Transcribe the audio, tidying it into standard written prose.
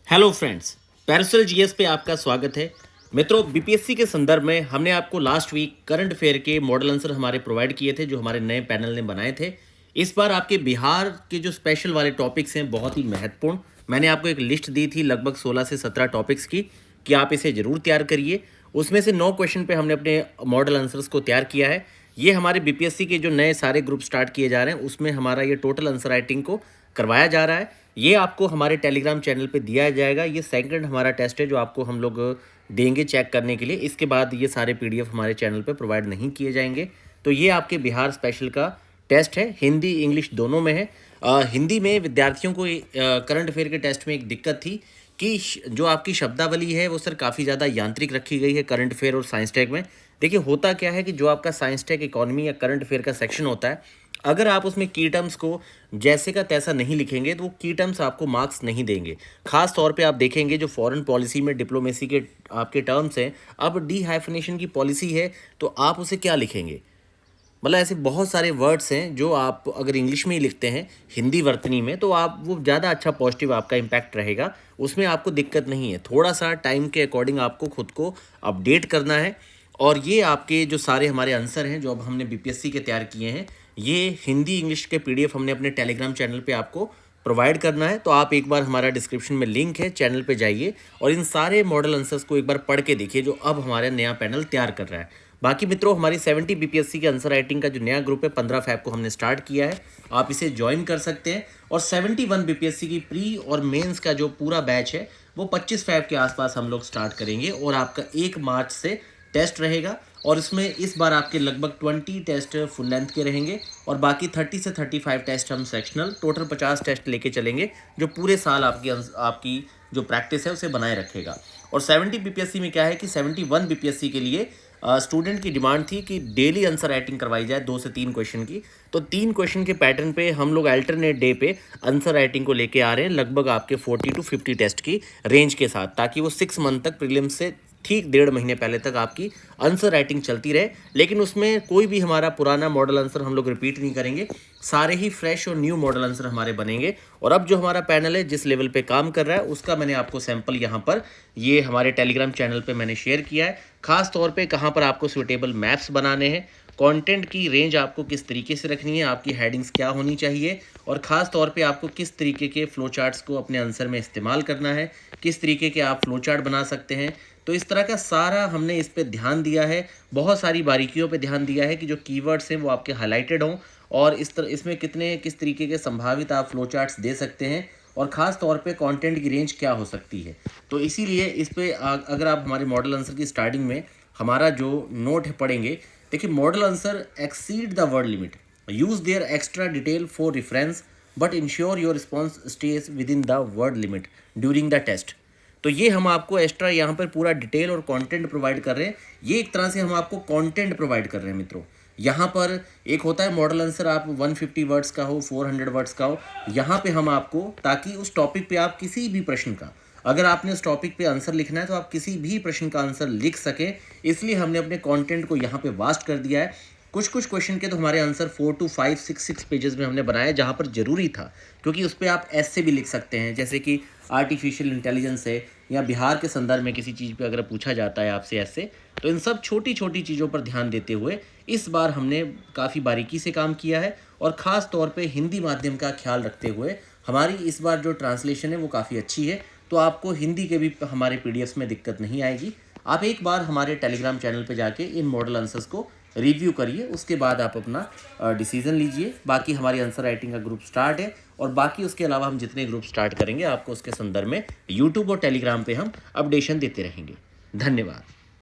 Hello friends, Paracel GS पे आपका स्वागत है। मित्रों, बीपीएससी के संदर्भ में हमने आपको लास्ट वीक करंट अफेयर के मॉडल आंसर हमारे प्रोवाइड किए थे, जो हमारे नए पैनल ने बनाए थे। इस बार आपके बिहार के जो स्पेशल वाले टॉपिक्स हैं बहुत ही महत्वपूर्ण। मैंने आपको एक लिस्ट दी थी लगभग 16 से 17 टॉपिक्स की कि आप इसे ज़रूर तैयार करिए। उसमें से 9 क्वेश्चन पे हमने अपने मॉडल आंसर्स को तैयार किया है। ये हमारे बीपीएससी के जो नए सारे ग्रुप स्टार्ट किए जा रहे हैं उसमें हमारा ये टोटल आंसर राइटिंग को करवाया जा रहा है। ये आपको हमारे टेलीग्राम चैनल पे दिया जाएगा। ये सेकंड हमारा टेस्ट है जो आपको हम लोग देंगे चेक करने के लिए। इसके बाद ये सारे पीडीएफ हमारे चैनल पे प्रोवाइड नहीं किए जाएंगे। तो ये आपके बिहार स्पेशल का टेस्ट है, हिंदी इंग्लिश दोनों में है। हिंदी में विद्यार्थियों को करंट अफेयर के टेस्ट में एक दिक्कत थी कि जो आपकी शब्दावली है वो सर काफ़ी ज़्यादा यांत्रिक रखी गई है करंट अफेयर और साइंस टेक में। देखिए होता क्या है कि जो आपका साइंस टेक इकोनॉमी या करंट अफेयर का सेक्शन होता है, अगर आप उसमें की टर्म्स को जैसे का तैसा नहीं लिखेंगे तो वो की टर्म्स आपको मार्क्स नहीं देंगे। खास तौर पे आप देखेंगे जो फॉरेन पॉलिसी में डिप्लोमेसी के आपके टर्म्स हैं, अब डी हाइफनेशन की पॉलिसी है तो आप उसे क्या लिखेंगे। मतलब ऐसे बहुत सारे वर्ड्स हैं जो आप अगर इंग्लिश में ही लिखते हैं हिंदी वर्तनी में तो आप वो ज़्यादा अच्छा पॉजिटिव आपका इम्पैक्ट रहेगा, उसमें आपको दिक्कत नहीं है। थोड़ा सा टाइम के अकॉर्डिंग आपको खुद को अपडेट करना है। और ये आपके जो सारे हमारे आंसर हैं जो अब हमने बीपीएससी के तैयार किए हैं, ये हिंदी इंग्लिश के पीडीएफ हमने अपने टेलीग्राम चैनल पे आपको प्रोवाइड करना है। तो आप एक बार हमारा डिस्क्रिप्शन में लिंक है, चैनल पे जाइए और इन सारे मॉडल आंसर्स को एक बार पढ़ के देखिए जो अब हमारा नया पैनल तैयार कर रहा है। बाकी मित्रों, हमारी 70 बीपीएससी के आंसर राइटिंग का जो नया ग्रुप है 15 फैब को हमने स्टार्ट किया है, आप इसे ज्वाइन कर सकते हैं। और 71 बीपीएससी की प्री और मेंस का जो पूरा बैच है वो 25 फैब के आसपास हम लोग स्टार्ट करेंगे और आपका 1 मार्च से टेस्ट रहेगा। और इसमें इस बार आपके लगभग 20 टेस्ट फुल लेंथ के रहेंगे और बाकी 30 से 35 टेस्ट हम सेक्शनल, टोटल 50 टेस्ट लेके चलेंगे जो पूरे साल आपकी जो प्रैक्टिस है उसे बनाए रखेगा। और 70 बीपीएससी में क्या है कि 71 बीपीएससी के लिए स्टूडेंट की डिमांड थी कि डेली आंसर राइटिंग करवाई जाए 2 से 3 क्वेश्चन की। तो 3 क्वेश्चन के पैटर्न पे हम लोग अल्टरनेट डे पे आंसर राइटिंग को लेके आ रहे हैं लगभग आपके 40 टू 50 टेस्ट की रेंज के साथ, ताकि वो 6 मंथ तक प्रीलिम्स से ठीक 1.5 महीने पहले तक आपकी आंसर राइटिंग चलती रहे। लेकिन उसमें कोई भी हमारा पुराना मॉडल आंसर हम लोग रिपीट नहीं करेंगे, सारे ही फ्रेश और न्यू मॉडल आंसर हमारे बनेंगे। और अब जो हमारा पैनल है जिस लेवल पे काम कर रहा है उसका मैंने आपको सैंपल यहाँ पर ये हमारे टेलीग्राम चैनल पे मैंने शेयर किया है। खास तौर पे कहाँ पर आपको सुटेबल मैप्स बनाने हैं, कंटेंट की रेंज आपको किस तरीके से रखनी है, आपकी हेडिंग्स क्या होनी चाहिए, और ख़ास तौर पे आपको किस तरीके के फ्लो चार्ट्स को अपने आंसर में इस्तेमाल करना है, किस तरीके के आप फ्लो चार्ट बना सकते हैं। तो इस तरह का सारा हमने इस पे ध्यान दिया है, बहुत सारी बारीकियों पे ध्यान दिया है कि जो कीवर्ड्स हैं वो आपके हाईलाइटेड हों और इसमें किस तरीके के संभावित आप फ्लो चार्ट्स दे सकते हैं और ख़ास तौर पे कंटेंट की रेंज क्या हो सकती है। तो इसीलिए इस पे अगर आप हमारे मॉडल आंसर की स्टार्टिंग में हमारा जो नोट है पढ़ेंगे, देखिए model answer exceed the word limit, use their extra detail for reference but ensure your response stays within the word limit during the test. तो ये हम आपको एक्स्ट्रा यहाँ पर पूरा डिटेल और कंटेंट प्रोवाइड कर रहे हैं। ये एक तरह से हम आपको कंटेंट प्रोवाइड कर रहे हैं मित्रों। यहाँ पर एक होता है मॉडल आंसर आप 150 वर्ड्स का हो, 400 वर्ड्स का हो, यहाँ पे हम आपको, ताकि उस टॉपिक पे आप किसी भी प्रश्न का, अगर आपने उस टॉपिक पे आंसर लिखना है तो आप किसी भी प्रश्न का आंसर लिख सकें, इसलिए हमने अपने कंटेंट को यहाँ पे वास्ट कर दिया है। कुछ क्वेश्चन के तो हमारे आंसर 4 to 5 6 पेजेस में हमने बनाया जहाँ पर ज़रूरी था, क्योंकि उस पर आप ऐसे भी लिख सकते हैं जैसे कि आर्टिफिशियल इंटेलिजेंस है या बिहार के संदर्भ में किसी चीज़ पे अगर पूछा जाता है आपसे ऐसे। तो इन सब छोटी छोटी चीज़ों पर ध्यान देते हुए इस बार हमने काफ़ी बारीकी से काम किया है और ख़ास तौर पे हिंदी माध्यम का ख्याल रखते हुए हमारी इस बार जो ट्रांसलेशन है वो काफ़ी अच्छी है। तो आपको हिंदी के भी हमारे पीडीएफ्स में दिक्कत नहीं आएगी। आप एक बार हमारे टेलीग्राम चैनल पे जाके इन मॉडल आंसर्स को रिव्यू करिए, उसके बाद आप अपना डिसीजन लीजिए। बाकी हमारी आंसर राइटिंग का ग्रुप स्टार्ट है और बाकी उसके अलावा हम जितने ग्रुप स्टार्ट करेंगे आपको उसके संदर्भ में यूट्यूब और टेलीग्राम पे हम अपडेशन देते रहेंगे। धन्यवाद।